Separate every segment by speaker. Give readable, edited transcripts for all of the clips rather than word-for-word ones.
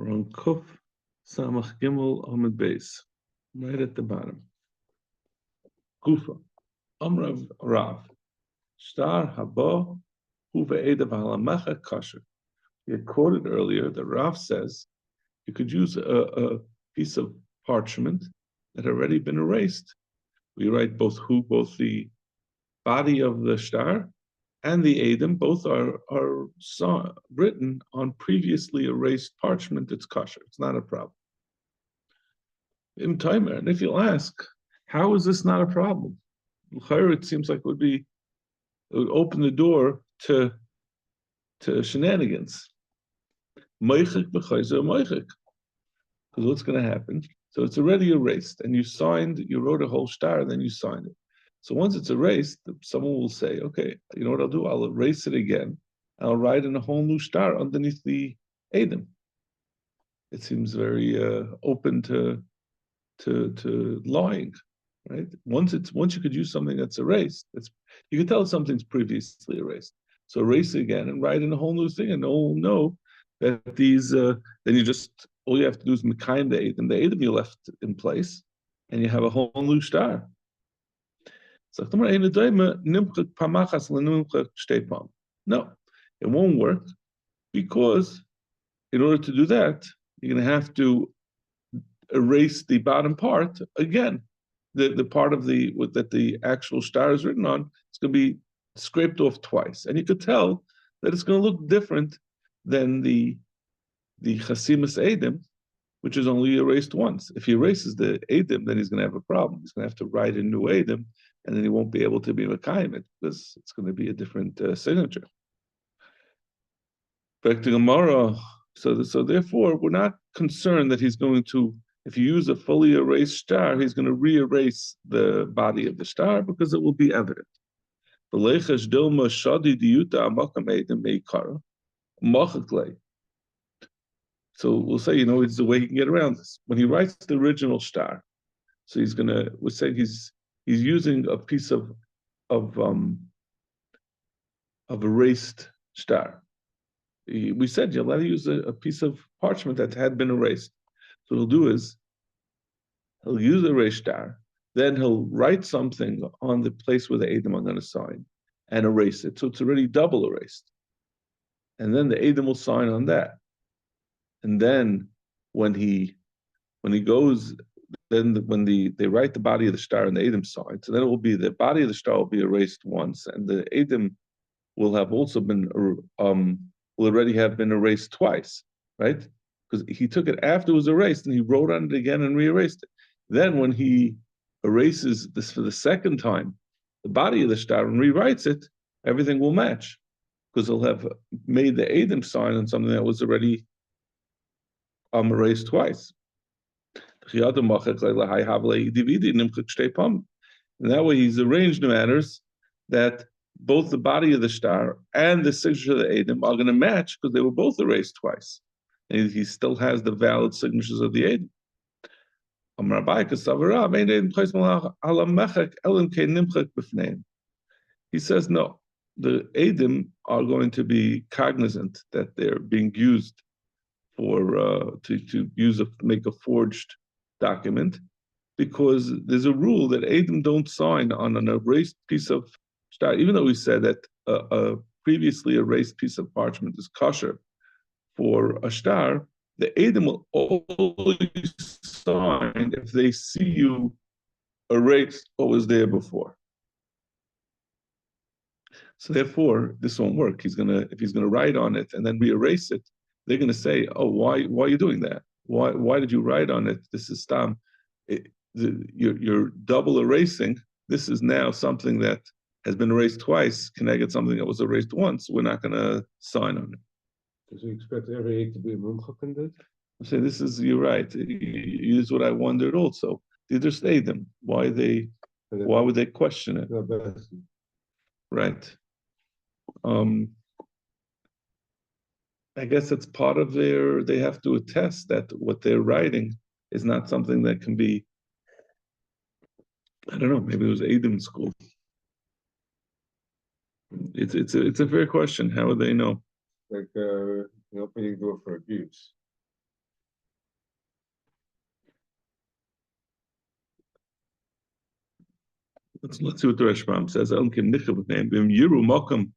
Speaker 1: We're on Kuf Samach Gimel Amud Beis, right at the bottom. Kufa. Amrav Rav. Shtar Haba Hu Ve'edav Halamacha Kasher. We had quoted earlier that Rav says you could use a piece of parchment that had already been erased. We write both the body of the shtar and the Edom, both are written on previously erased parchment. It's kosher. It's not a problem. In timer, and if you'll ask, how is this not a problem? It seems like it would open the door to shenanigans. Because what's going to happen? So it's already erased, and you wrote a whole shtar, and then you signed it. So once it's erased, someone will say, okay, you know what I'll do? I'll erase it again. I'll write in a whole new shtar underneath the Edom. It seems very open to lying, right? Once you could use something that's erased, you can tell something's previously erased. So erase it again and write in a whole new thing, and no one will know that these. Then all you have to do is mekayim the Edom. The Edom you left in place, and you have a whole new shtar. No, it won't work, because in order to do that, you're going to have to erase the bottom part again. The part of that the actual shtar is written on, it's going to be scraped off twice, and you could tell that it's going to look different than the chasimus Edom, which is only erased once. If he erases the Edom, then he's going to have a problem. He's going to have to write a new Edom, and then he won't be able to be mekayim it, because it's going to be a different signature. Back to Gemara. So therefore, we're not concerned that he's going to, if you use a fully erased shtar, he's going to re-erase the body of the shtar, because it will be evident. So we'll say, it's the way he can get around this. When he writes the original shtar, so we're saying he's using a piece of erased shtar. We said you're allowed to use a piece of parchment that had been erased. So what he'll do is he'll use a erased shtar, then he'll write something on the place where the Edom are going to sign and erase it. So it's already double erased. And then the Edom will sign on that. And then when he goes, then when they write the body of the shtar and the Edom sign, so then it will be the body of the shtar will be erased once, and the Edom will have also been will already have been erased twice, right? Because he took it after it was erased and he wrote on it again and re-erased it. Then when he erases this for the second time, the body of the shtar, and rewrites it, everything will match, because he'll have made the Edom sign on something that was already erased twice. And that way he's arranged the matters that both the body of the shtar and the signature of the Edom are going to match, because they were both erased twice. And he still has the valid signatures of the Edom. He says, no, the Edom are going to be cognizant that they're being used to make a forged document, because there's a rule that Edom don't sign on an erased piece of shtar, even though we said that a previously erased piece of parchment is kosher for a shtar. The Edom will always sign if they see you erase what was there before. So therefore, this won't work. If he's gonna write on it and then re-erase it, they're gonna say, "Oh, why are you doing that? Why did you write on it? This is stam. You're double erasing. This is now something that has been erased twice. Can I get something that was erased once? We're not going to sign on it."
Speaker 2: Does he expect every eight to be a mumchak in this?
Speaker 1: I say, you're right. Here's what I wondered also. Did they stay them? Why would they question it? Right. I guess it's part of they have to attest that what they're writing is not something that can be, I don't know, maybe it was Edom school. It's a fair question. How would they know?
Speaker 2: Like opening door for abuse.
Speaker 1: let's see what the Rashbam says. Elkim Nichav with name Bim Yiru Makam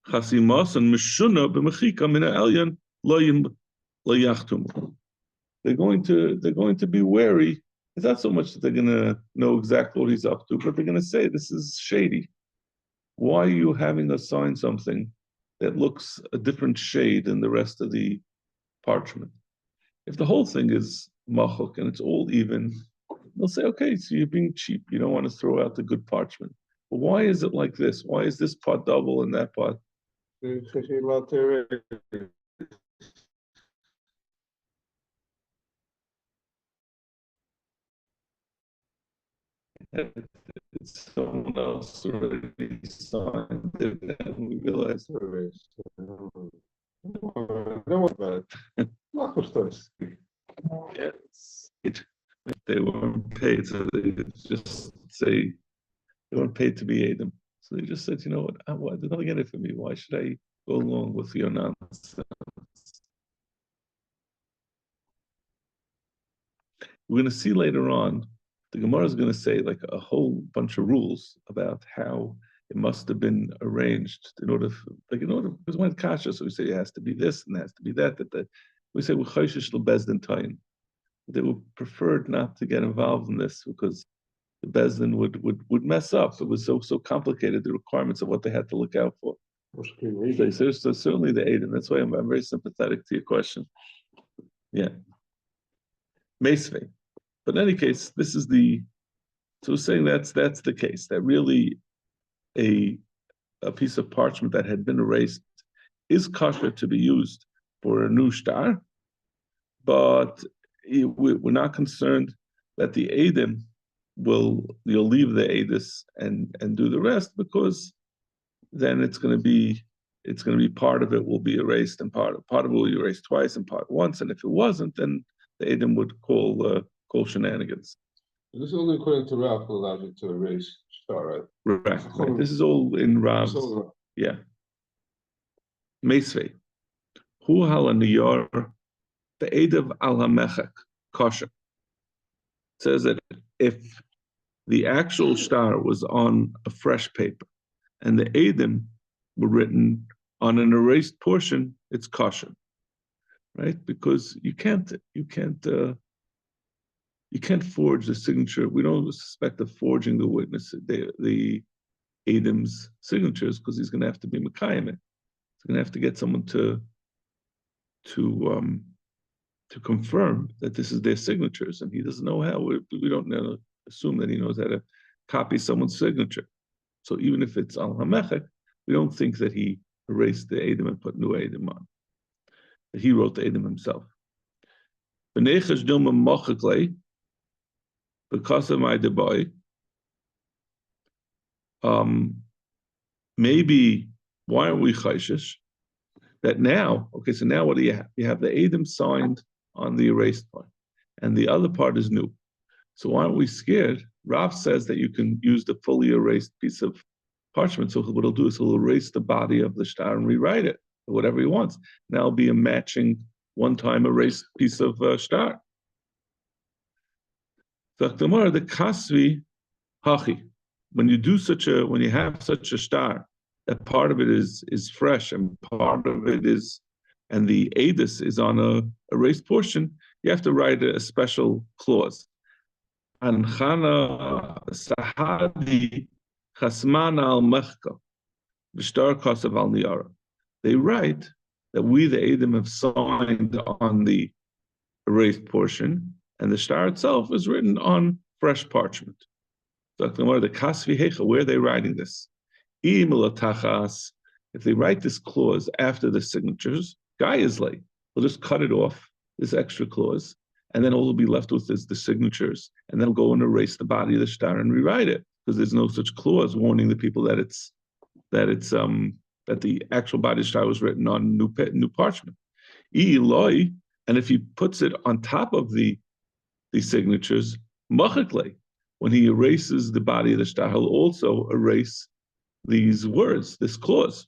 Speaker 1: Chasimas and Mishuna b'Mechika Mina Elyon Lo Yachtum. They're going to be wary. It's not so much that they're going to know exactly what he's up to, but they're going to say this is shady. Why are you having us sign something that looks a different shade than the rest of the parchment? If the whole thing is machuk and it's all even, they'll say, okay, so you're being cheap. You don't want to throw out the good parchment. But why is it like this? Why is this part double and that part? It's someone else already signed it, and we realized yes, they weren't paid, so they just say they weren't paid to be Adam. So they just said, you know what, why did they get it for me? Why should I go along with your nonsense? We're going to see later on, the Gemara is going to say like a whole bunch of rules about how it must have been arranged in order, because when it's kasha, so we say it has to be this and it has to be that. We say Choshesh Bezdin time. They would preferred not to get involved in this because the Bezdin would mess up. It was so complicated, the requirements of what they had to look out for. So certainly the Adam. That's why I'm very sympathetic to your question. Yeah. Meisvei. But in any case, this is so we're saying that's the case, that really a piece of parchment that had been erased is kosher to be used for a new star, but we're not concerned that the Adam you'll leave the Adis and do the rest, because then it's going to be part of it will be erased and part of it will be erased twice and part once, and if it wasn't, then the Adam would call shenanigans.
Speaker 2: This is only according to Rav who allows you to erase star, right?
Speaker 1: Right. This is all in Rav's. Yeah. Meisvei. Hu halaniyar be'edav al hamechek kosher. Says that if the actual star was on a fresh paper and the Adam were written on an erased portion, it's kosher. Right? Because you can't forge the signature. We don't suspect of forging the witness, the Adam's signatures, because he's going to have to be Mekayim. He's going to have to get someone to confirm that this is their signatures, and he doesn't know how. We don't assume that he knows how to copy someone's signature. So even if it's al hamechek, we don't think that he erased the Adam and put new Adam on. That he wrote the Adam himself. Because of my deboy, maybe why are we chayshish? That now, okay, so now what do you have? You have the Adam signed on the erased part, and the other part is new. So why aren't we scared? Rav says that you can use the fully erased piece of parchment. So what he'll do is he'll erase the body of the star and rewrite it, or whatever he wants. Now it'll be a matching one-time erased piece of star. The kasvi hachi. When you have such a star, that part of it is fresh and part of it is, and the Adis is on a erased portion, you have to write a special clause. Anchana sahadi chasman al mechka v'shtar kasav al niyara. They write that we, the Adam, have signed on the erased portion, and the star itself is written on fresh parchment. So the kasvi hecha, where are they writing this? If they write this clause after the signatures, guy is late. They'll just cut it off, this extra clause, and then all they'll be left with is the signatures, and then go and erase the body of the star and rewrite it, because there's no such clause warning the people that the actual body of the star was written on new parchment. And if he puts it on top of the signatures, when he erases the body of the star, he'll also erase these words, this clause.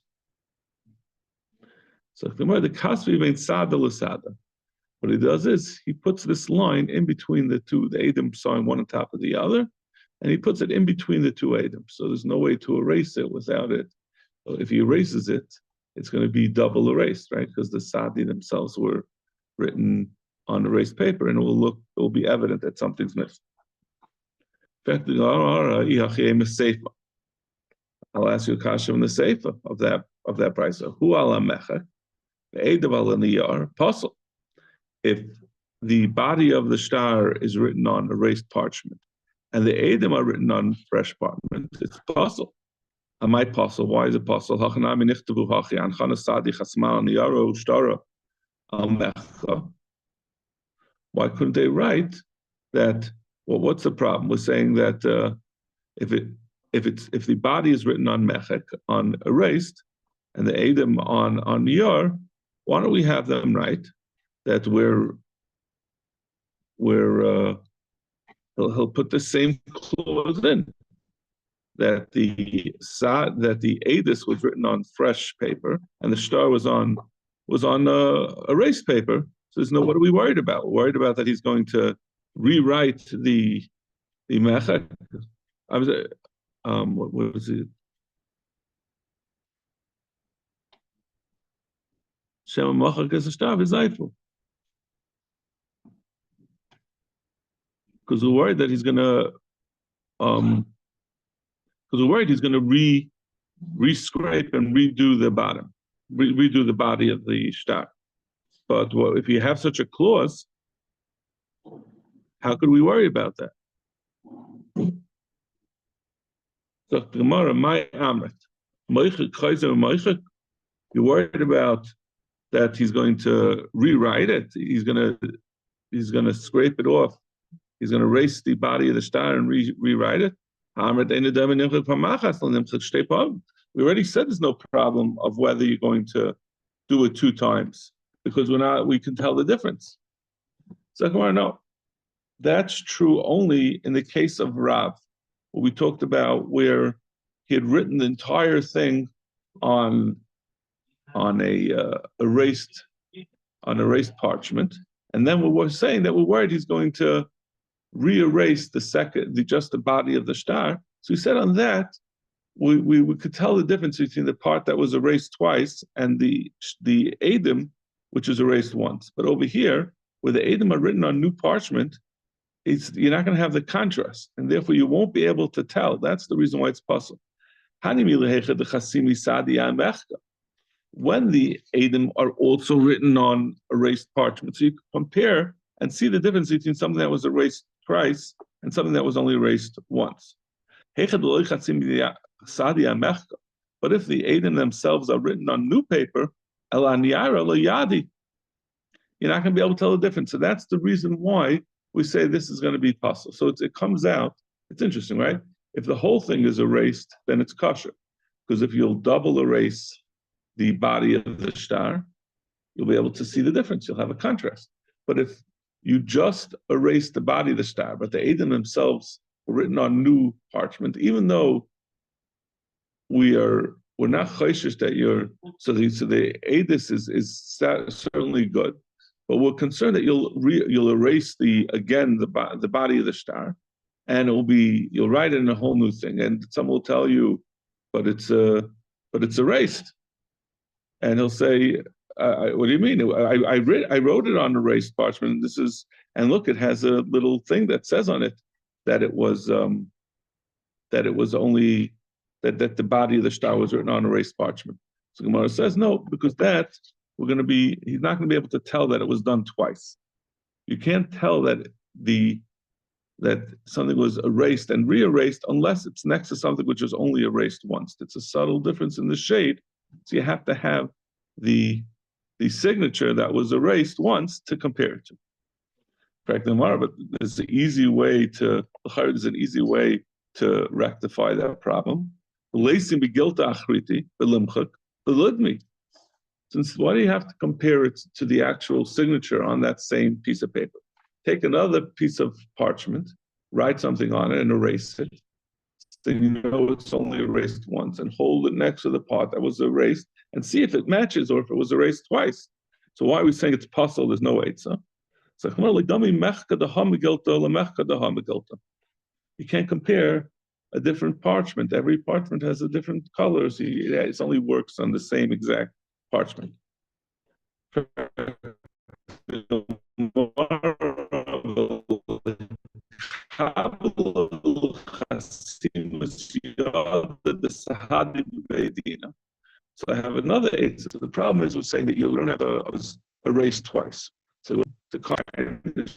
Speaker 1: So the kasvi means sada l'sada. What he does is he puts this line in between the two, the Adam sign one on top of the other, and he puts it in between the two items. So there's no way to erase it without it. So if he erases it, it's going to be double erased, right? Because the Sadi themselves were written on erased paper, and it will be evident that something's missing. In fact, I'll ask you a question in the Seifa of that price. Who ala mechak, edav ala niyar, puzzle. If the body of the star is written on erased parchment, and the edim are written on fresh parchment, it's puzzle. Am I puzzle? Why is it puzzle? Why couldn't they write that? Well, what's the problem? We're saying that if the body is written on mechek, on erased, and the edim on niyar, why don't we have them write that he'll put the same clause in that the edis was written on fresh paper and the star was on erased paper. So there's what are we worried about? We're worried about that he's going to rewrite the mechek. I was what was it? Shema machak as a star v'zayfu. Because we're worried that he's gonna re-scrape and redo the bottom, redo the body of the star. But if you have such a clause, how could we worry about that? So Gemara, my amrit, you're worried about that he's going to rewrite it. He's gonna scrape it off. He's going to erase the body of the star and rewrite it. We already said there's no problem of whether you're going to do it two times because we can tell the difference. So no, that's true only in the case of Rav, what we talked about, where he had written the entire thing on erased parchment, and then we were saying that we're worried he's going to reerase just the body of the star. So he said on that, we could tell the difference between the part that was erased twice and the edim, which is erased once. But over here, where the edim are written on new parchment, you're not going to have the contrast, and therefore you won't be able to tell. That's the reason why it's possible. When the edim are also written on erased parchment, so you can compare and see the difference between something that was erased twice and something that was only erased once. But if the edim themselves are written on new paper, you're not going to be able to tell the difference. So that's the reason why we say this is going to be possible. So it comes out, it's interesting, right? If the whole thing is erased, then it's kosher. Because if you'll double erase the body of the star, you'll be able to see the difference. You'll have a contrast. But if you just erase the body of the star, but the edim themselves were written on new parchment, even though we're not choishes that so the edis is certainly good, but we're concerned that you'll erase the body of the star, and you'll write it in a whole new thing, and someone will tell you, but it's erased, and he'll say, what do you mean? I wrote it on erased parchment. And look, it has a little thing that says on it that it was only that the body of the star was written on erased parchment. So Gemara says no, because he's not going to be able to tell that it was done twice. You can't tell that something was erased and re-erased unless it's next to something which was only erased once. It's a subtle difference in the shade, so you have to have the signature that was erased once to compare it to. But there's an easy way to rectify that problem. Since why do you have to compare it to the actual signature on that same piece of paper? Take another piece of parchment, write something on it, and erase it. Then you know it's only erased once, and hold it next to the part that was erased, and see if it matches or if it was erased twice. So why are we saying it's possible? There's no eitzah. So You can't compare a different parchment. Every parchment has a different color, so it only works on the same exact parchment. So I have another eight. So the problem is with saying that you don't have a race twice. So the kind.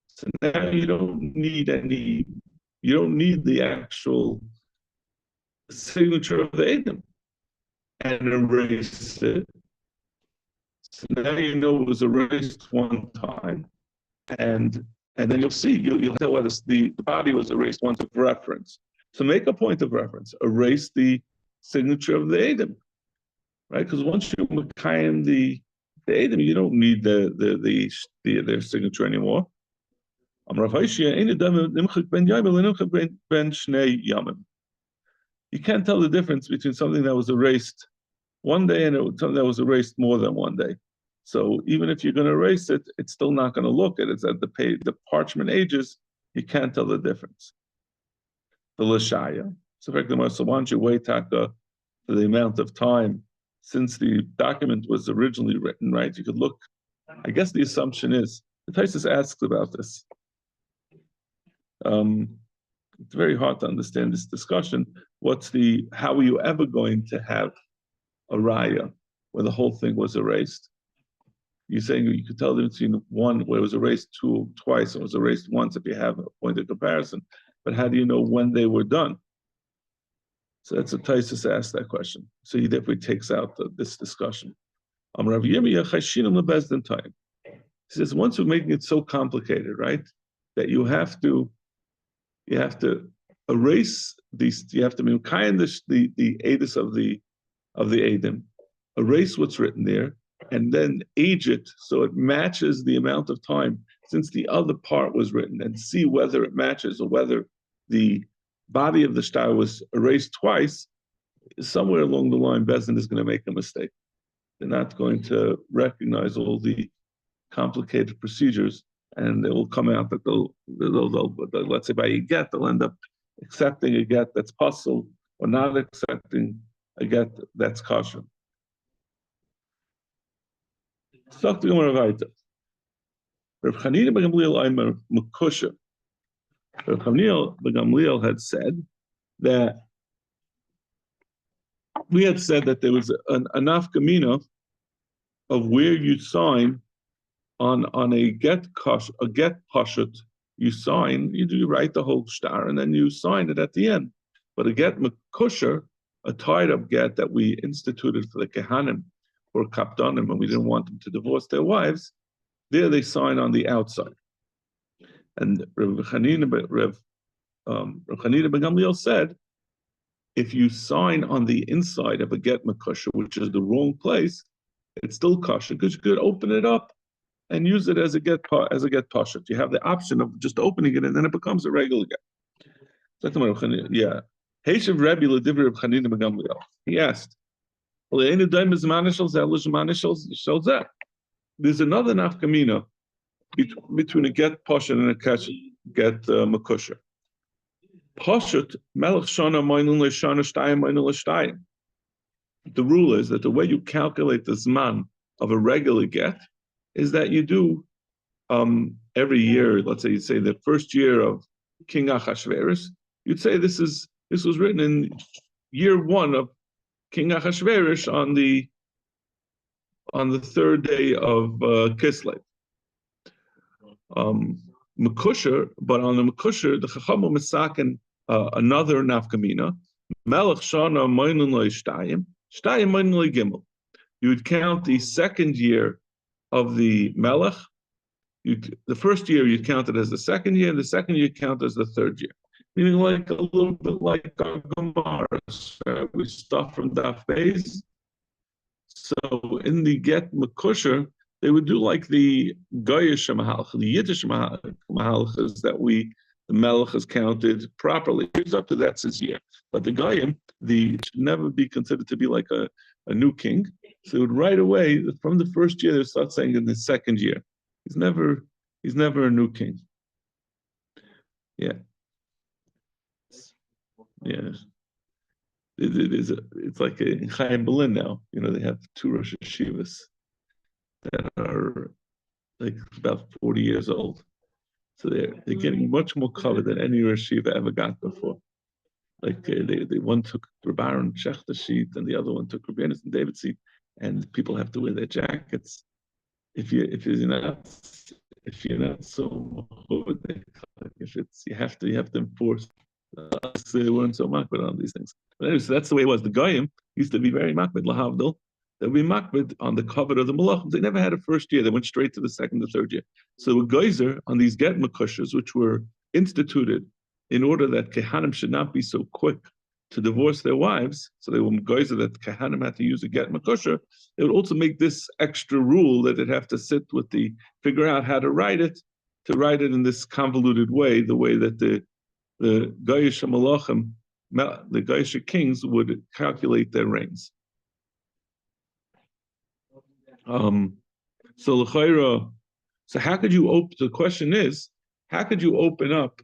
Speaker 1: So now you don't need the actual signature of the Adam and erase it. So now you know it was erased one time, and then you'll tell whether the body was erased once of reference. So make a point of reference. Erase the signature of the Adam, right? Because once you Makayim the Adam, you don't need their signature anymore. You can't tell the difference between something that was erased one day and something that was erased more than one day. So even if you're going to erase it, it's still not going to look at it. It's at the parchment ages, you can't tell the difference. The Lashaya. So why don't you wait for the amount of time since the document was originally written, right? You could look. I guess the assumption is, the Taisus asks about this. It's very hard to understand this discussion. How are you ever going to have a raya where the whole thing was erased? You're saying you could tell the difference between one where it was erased twice and was erased once if you have a point of comparison. But how do you know when they were done? So that's a Taisus asked that question. So he definitely takes out this discussion. He says once we're making it so complicated, right, that you have to erase these. You have to the edus of the Adam, erase what's written there, and then age it so it matches the amount of time since the other part was written, and see whether it matches or whether the body of the star was erased twice. Somewhere along the line, Bezdin is going to make a mistake. They're not going to recognize all the complicated procedures, and it will come out that they'll let's say by a get, they'll end up accepting a get that's possible or not accepting a get that's kosher. Reb Chanina ben Gamliel had said that we had said that there was a nafkamina of where you sign on a get pashut. You sign, you write the whole star, and then you sign it at the end. But a get mekusher, a tied up get that we instituted for the kehanim or kapdanim, and we didn't want them to divorce their wives, there they sign on the outside. And Reb Chanina ben Gamliel said, if you sign on the inside of a get mekusher, which is the wrong place, it's still kosher because you could open it up and use it as a get pashut. You have the option of just opening it and then it becomes a regular get. Yeah. He asked, there's another nafkamina between a get pashut and a get mekusher. Pashut melech shana meinun leishana shtayim meinun leishtayim. The rule is that the way you calculate the zman of a regular get is that you do every year. Let's say you say the first year of King Achashverosh, you'd say this was written in year one of King Achashverosh on the third day of Kislev. Mekusher, but on the Mekusher, the Chacham Misakin another nafkamina. Melech Shana Meinun Leishtayim, Shtayim Meinun Legimel. You would count the second year of the Melech. The first year you'd count it as the second year, and the second year you'd count as the third year. Meaning like a little bit like our Gemaras. We start from Daf Beis. So in the get Mekusher, they would do like the Goyish Mahalach, the Yiddish Mahalach is that the Melech is counted properly. Here's up to that's his year. But the Goyim, should never be considered to be like a new king. So right away, from the first year, they start saying in the second year. He's never a new king. Yeah. Yeah. It's like in Chaim Berlin now. They have two Rosh Hashivas that are like about 40 years old. So they're getting much more cover than any Rosh Hashiva ever got before. Like they one took Rabbaron Shechter sheet and the other one took Rabbi and David seat, and people have to wear their jackets. If you're not so if it's you have to enforce. They weren't so makbid on these things. But anyway, so that's the way it was. The Goyim used to be very makbid, lahavdil. They would be makbid on the cover of the malachim. They never had a first year. They went straight to the second or third year. So the geyser on these get makushas, which were instituted in order that kehanim should not be so quick to divorce their wives, so they were geyser that kehanim had to use a get makusha. They would also make this extra rule that they'd have to figure out how to write it in this convoluted way, the way that the Goyish Malachim, the Goyish kings would calculate their reigns. So how could you open? The question is, how could you open up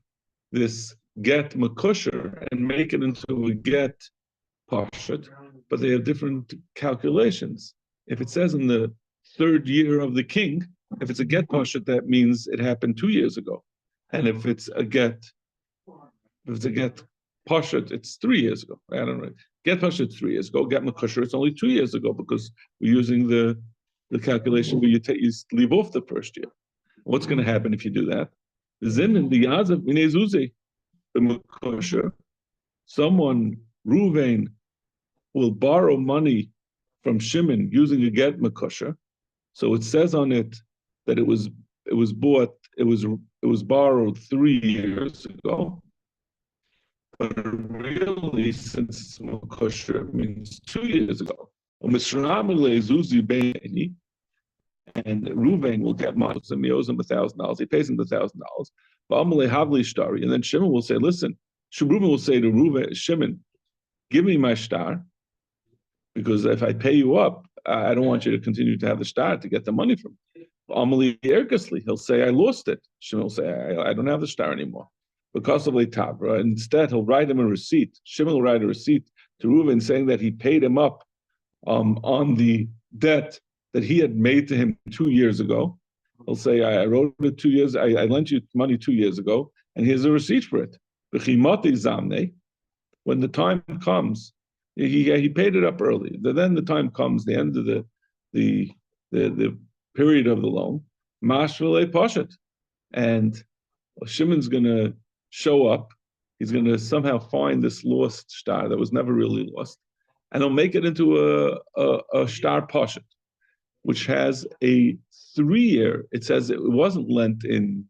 Speaker 1: this get makusher and make it into a get pashut? But they have different calculations. If it says in the third year of the king, if it's a get pashut, that means it happened 2 years ago, and if it's a get pashut, it's 3 years ago. I don't know. Get pashut 3 years ago. Get makusher, it's only 2 years ago because we're using the calculation where you leave off the first year. What's going to happen if you do that? Zin in the yazav minezuzi, the makusher, someone Ruvain will borrow money from Shimon using a get makusher. So it says on it that it was borrowed 3 years ago. But really, since Makosher means 2 years ago, and Ruvain will get money, and he owes him $1,000. He pays him the $1,000. And then Shimon will say, "Listen." Ruvain will say to Shimon, "Give me my star, because if I pay you up, I don't want you to continue to have the star to get the money from me." He'll say, "I lost it." Shimon will say, "I don't have the star anymore." Because of Leitabra, instead he'll write him a receipt. Shimon will write a receipt to Reuven saying that he paid him up on the debt that he had made to him 2 years ago. He'll say, "I wrote it 2 years. I lent you money 2 years ago, and here's a receipt for it." When the time comes, he paid it up early. Then the time comes, the end of the period of the loan, Mashvele Poshet, and Shimon's going to show up. He's going to somehow find this lost star that was never really lost, and he'll make it into a star poshet, which has a 3-year. It says it wasn't lent in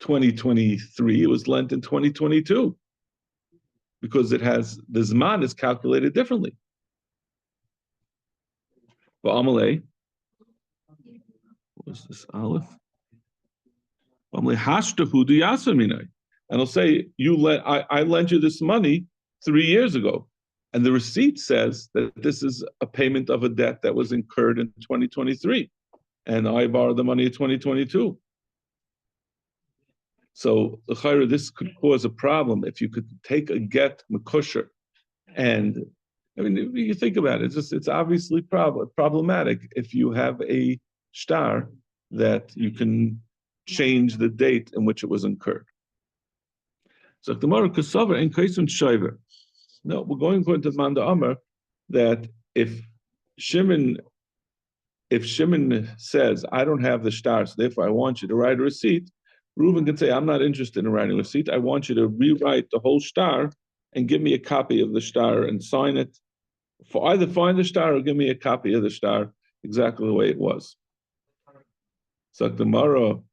Speaker 1: 2023; it was lent in 2022, because it has the zman is calculated differently. But Amalei, what was this aleph? And he'll say, I lent you this money 3 years ago. And the receipt says that this is a payment of a debt that was incurred in 2023. And I borrowed the money in 2022. So this could cause a problem if you could take a get makusher. And I mean, if you think about it, it's obviously problematic if you have a star that you can change the date in which it was incurred. So tomorrow Kasover and Kaisun Shiver. No, we're going to Manda Amar that if Shimon says, "I don't have the star, so therefore I want you to write a receipt," Reuben can say, "I'm not interested in writing a receipt. I want you to rewrite the whole star and give me a copy of the star and sign it. For either find the star or give me a copy of the star exactly the way it was." So tomorrow,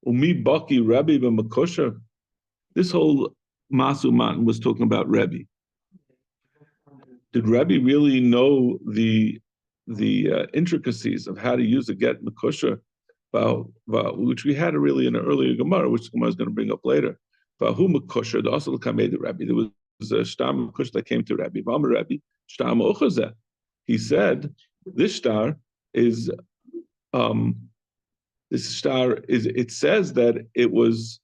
Speaker 1: Umi Baki Rabbi b'Makosher. This whole Masuman was talking about Rebbe. Did Rebbe really know the intricacies of how to use a get makusha, which we had really in an earlier Gemara, which the Gemara is going to bring up later? Vahu makusha, the asal kamei the Rebbe. There was a shtar makusha that came to Rebbe. V'amar Rebbe shtar ma'ochazeh. He said, "This star is It says that it was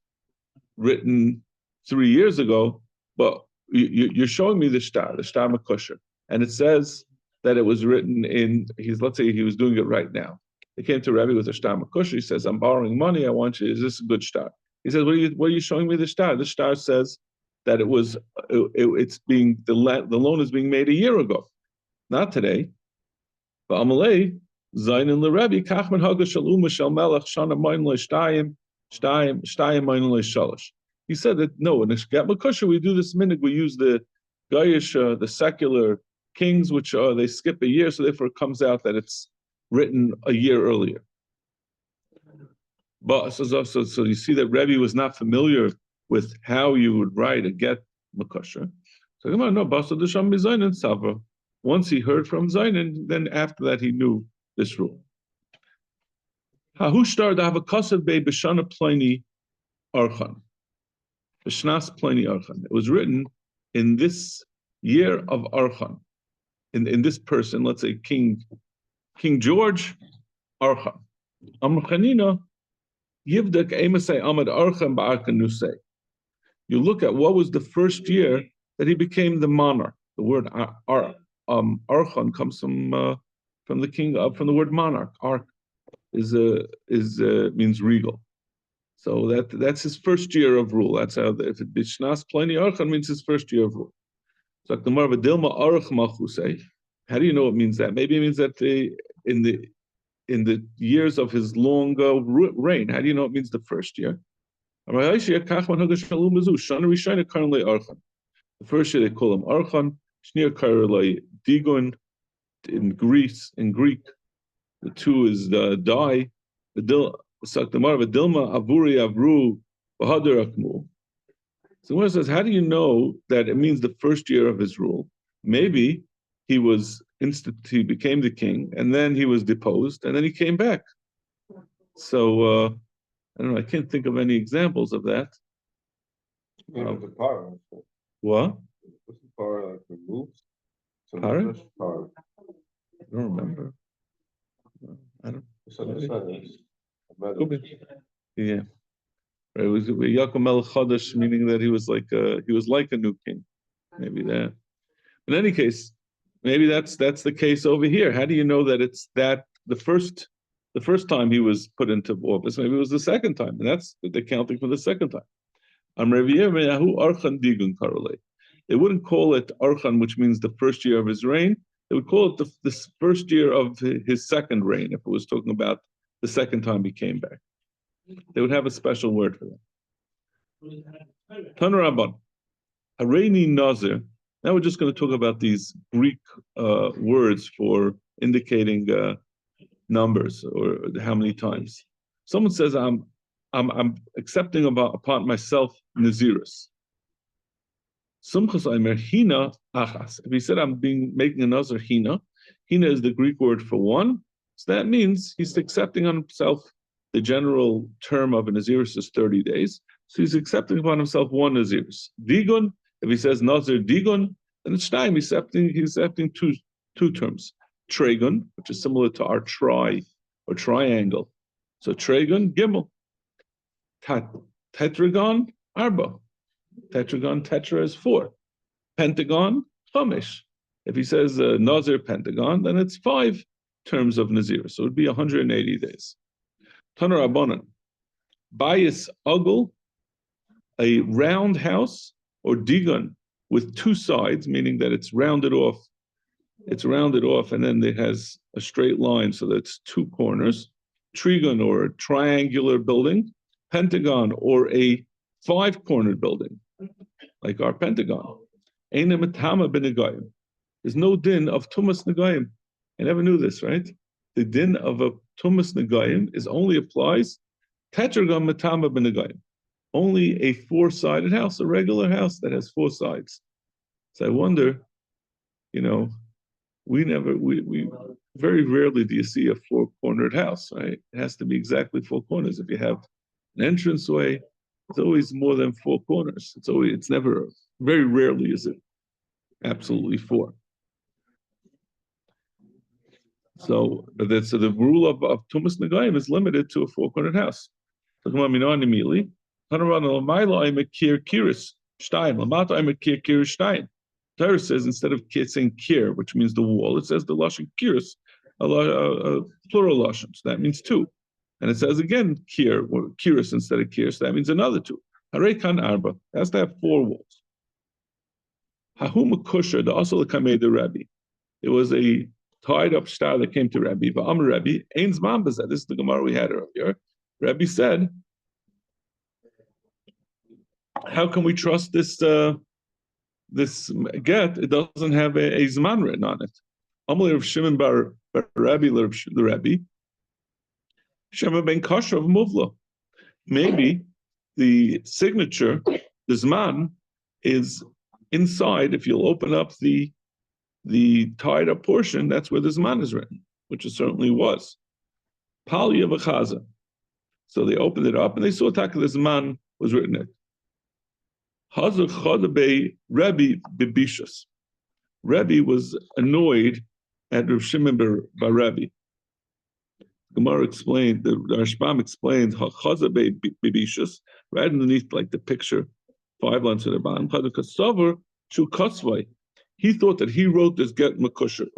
Speaker 1: written 3 years ago, but you're showing me the Shtar Makusher, and it says that it was written in, let's say he was doing it right now. He came to Rabbi with a Shtar Makusher. He says, I'm borrowing money. I want you, is this a good Shtar? He says, what are you showing me the Shtar? The Shtar says that it's being, the loan is being made a year ago, not today. But Amalei, Zainin l'Rebbe, Kachman Haga Shaluma Shal Melech Shana Main Shtayim Main Shalosh. He said that no, in Get Makusha we do this minute. We use the Gayish, the secular kings, which they skip a year, so therefore it comes out that it's written a year earlier. But so you see that Rebbe was not familiar with how you would write a Get Makusha. So come on, no, Basra Desham Zainin Sava. Once he heard from Zainin, then after that he knew this rule. Hahushtar to have a kasav be b'shana pliny archan. B'shnas pliny archan. It was written in this year of archan. In this person, let's say King George archan. Amrchanina yivdak emasei amad archan ba'arkan nusei. You look at what was the first year that he became the monarch. The word archan comes from the king from the word monarch. Arch means regal. So that's his first year of rule. That's how if it bishnas pliny archan means his first year of rule. So Gemara v'dilma arach malchusei. How do you know it means that? Maybe it means that in the years of his long reign. How do you know it means the first year? The first year they call him archan. Shnir karelai digun. In Greek, the two is the die. The saktamar v'dilma avuri avru v'hader akmu. So when it says, how do you know that it means the first year of his rule? Maybe he became the king, and then he was deposed, and then he came back. So I don't know. I can't think of any examples of that.
Speaker 2: The power.
Speaker 1: What?
Speaker 2: Was the power like removed?
Speaker 1: Power?
Speaker 2: Power.
Speaker 1: I don't remember. I don't. Yeah. It was Yaakov Melech Chadash, meaning that he was like a new king. Maybe that. In any case, maybe that's the case over here. How do you know that it's that the first time he was put into office? Maybe it was the second time, and that's they're counting for the second time. They wouldn't call it Archan, which means the first year of his reign. They would call it the first year of his second reign, if it was talking about the second time he came back. They would have a special word for that. Tanarabban, Hareini Nazir. Now we're just going to talk about these Greek words for indicating numbers or how many times. Someone says, I'm accepting upon myself Nazirus. Sumchas Aimer Hina Achas. If he said I'm making a Nazir Hina, Hina is the Greek word for one. So that means he's accepting on himself the general term of a Nazirus is 30 days. So he's accepting upon himself one Nazirus. Digun, if he says Nazir Digun, then it's time he's accepting two terms. Tragun, which is similar to our tri or triangle. So Tragun, Gimel. Tetragon, Arba. Tetragon, tetra is 4. Pentagon, Chamish. If he says Nazir Pentagon, then it's 5 terms of Nazir. So it would be 180 days. Tanar Abonan. Bayis Ugl, a round house, or Digun, with 2 sides, meaning that it's rounded off. It's rounded off, and then it has a straight line, so that's 2 corners. Trigon, or a triangular building. Pentagon, or a 5-cornered building, like our Pentagon. There's no din of Tumas Nagayim. I never knew this, right? The din of a Tumas Nagayim only applies Tetragon Matama Benagayim. Only a 4-sided house, a regular house that has 4 sides. So I wonder, we very rarely do you see a 4-cornered house, right? It has to be exactly 4 corners. If you have an entranceway, it's always more than 4 corners. It's never, very rarely is it absolutely 4. So the rule of Tumas Nagayim is limited to a 4-cornered house. So come on, immediately. Torah says instead of saying kir, which means the wall, it says the lashon kiris, a plural lashon. So that means two. And it says again kir, or kiris instead of kir, so that means another two. Harekan arba has to have four walls. Hahuma kusher, the asal kamei the Rabbi. It was a tied up star that came to Rabbi. Va'am Rabbi, ein zman b'zeh. This is the Gemara we had earlier. Rabbi said, how can we trust this this get? It doesn't have a zman written on it. Amalei Rav Shimon bar Rabbi the Rabbi. Shema ben kasher of muvla. Maybe the signature, the zman, is inside. If you'll open up the tied up portion, that's where the zman is written, which it certainly was. Palya v'chaza. So they opened it up and they saw that the zman was written in it. Hazar chadabe Rebbe bibishus. Rebbe was annoyed at Rav Shimon bar Rebbe. Gemara explained, the Rashbam explained chazabe bibishus, right underneath like the picture, 5 lines to the bottom. Chadav shu katzvai. He thought that he wrote this get makusher.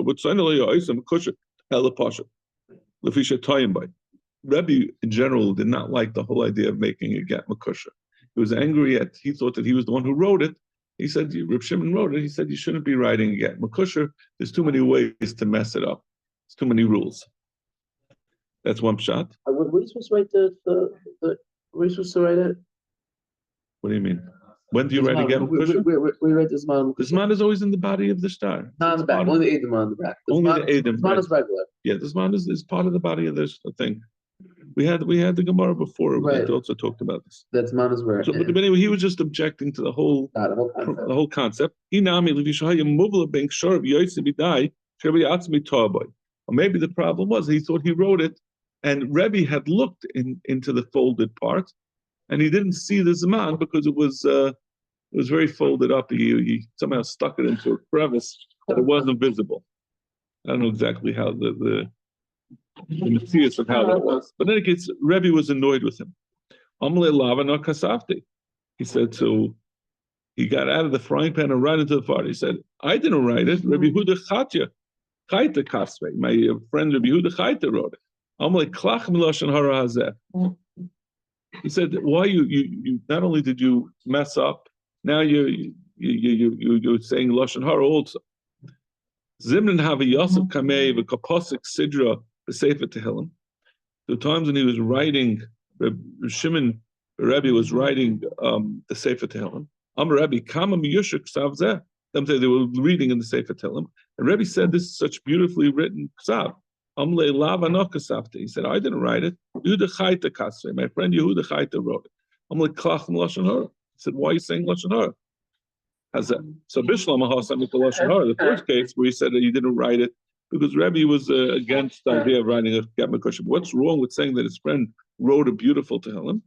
Speaker 1: Rebbe in general did not like the whole idea of making a get makusher. He was angry at, he thought that he was the one who wrote it. He said, Reb Shimon wrote it. He said, you shouldn't be writing a get makusher. There's too many ways to mess it up. There's too many rules. That's one shot.
Speaker 3: Were you supposed to write were you supposed to write it?
Speaker 1: What do you mean? When do you write a get makusher?
Speaker 3: We write this man.
Speaker 1: This man is always in the body of the star.
Speaker 3: Not on the back. Only the Edom on the back.
Speaker 1: Only the Edom.
Speaker 3: This man is regular.
Speaker 1: Yeah, this man is part of the body of this thing. We had the Gemara before.
Speaker 3: Right.
Speaker 1: We also talked about this.
Speaker 3: That's man is where.
Speaker 1: So, but anyway, he was just objecting to the whole concept. Or maybe the problem was he thought he wrote it, and Rebbe had looked into the folded part, and he didn't see the Zman because it was very folded up. He somehow stuck it into a crevice that it wasn't visible. I don't know exactly how the mysterious of how that was. But in any case, Rebbe was annoyed with him. He said, so he got out of the frying pan and right into the fire. He said, I didn't write it. Rabbi Yehuda Chaita Kasve. My friend Rabbi Yehuda Chaita wrote it. He said, why you not only did you mess up, now you're saying Lashon Hara also. Zimnan Havi Yosef Kamei v'Kaposik Sidra b'Sefer Tehillim. The times when he was writing, Shimon Rebbe was writing the Sefer Tehillim. Amar Rebbe Kama Miyushik Ksav Zeh. They were reading in the Sefer Tehillim, and Rebbe said, "This is such beautifully written Ksav." Amle Lava no Kasavte. He said, "I didn't write it. Yehuda Chaita Kasve. My friend Yehuda Chaita wrote it." Amle Klach Lashon Hara. He said, "Why are you saying Lashon Hara?" So Bishlam Ahasam Lashon Hara. The first case where he said that he didn't write it because Rebbe was against the idea of writing a get makusher. What's wrong with saying that his friend wrote a beautiful Tehillim?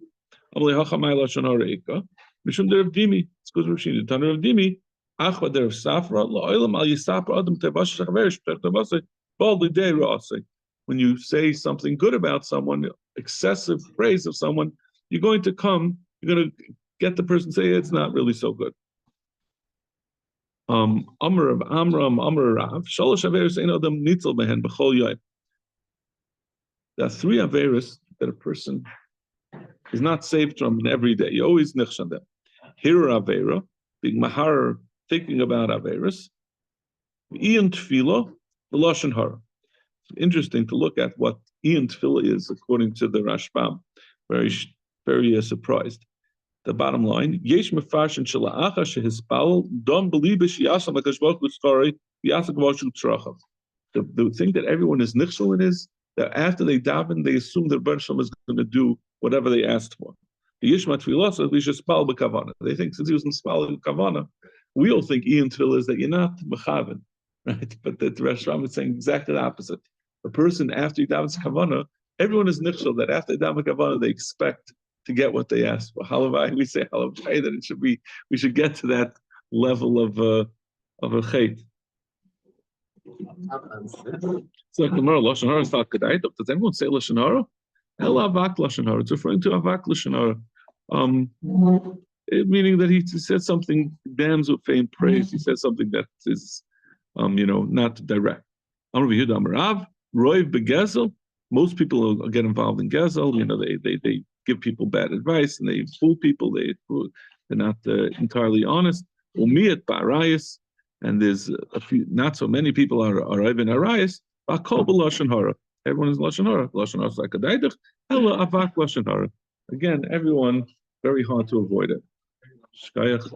Speaker 1: Amle Hachamai Lashon Hara Eka. Mishum Derav Dimi. It's because Rav Shini. Tanur of Dimi. Achva Derav Safra. La'olam Al Yisapra Adam Tevash Shachaverish Tevasei. When you say something good about someone, excessive praise of someone, you're going to get the person to say it's not really so good. Amr of Amram, Amr Rav, Shalosh Averis Ein Adam Nitzel Behen B'chol Yoyim. There are 3 Averis that a person is not saved from in every day. You always nichshan them. Here Avera, being mahar, thinking about Averis. Ian Tefillah, the Lashon Hara. It's interesting to look at what Ian Tefillah is according to the Rashbam. Very surprised. The bottom line: Yesh mefarshin shela'acha shehispal dom belibish yasam akashvok l'tzkari yasak v'oshu tzrachav. The thing that everyone is nichshel in is that after they daven, they assume that Rebbe Shalom is going to do whatever they asked for. Yesh matfilah so lishespal b'kavana. They think since he was in spal b'kavana, we all think Ian Tefillah is that you're not mechaven. Right, but the Rashbam is saying exactly the opposite. A person after he davens kavana, everyone is nichshel that after they daven kavana they expect to get what they asked for. Halavai, we say halavai that it should be. We should get to that level of a chait. So Gemara Lashon Hara is not kedai. Does everyone say Lashon Hara? El avak Lashon Hara. It's referring to avak Lashon Hara. Meaning that he says something damns with faint praise. He says something that is, not direct. Most people get involved in gezel. They give people bad advice and they fool people. They're not entirely honest. And there's a few, not so many people are even arayis. Everyone is lashon hara. Lashon hara is like a daidach. Ella avak lashon hara. Again, everyone very hard to avoid it. Shkayach.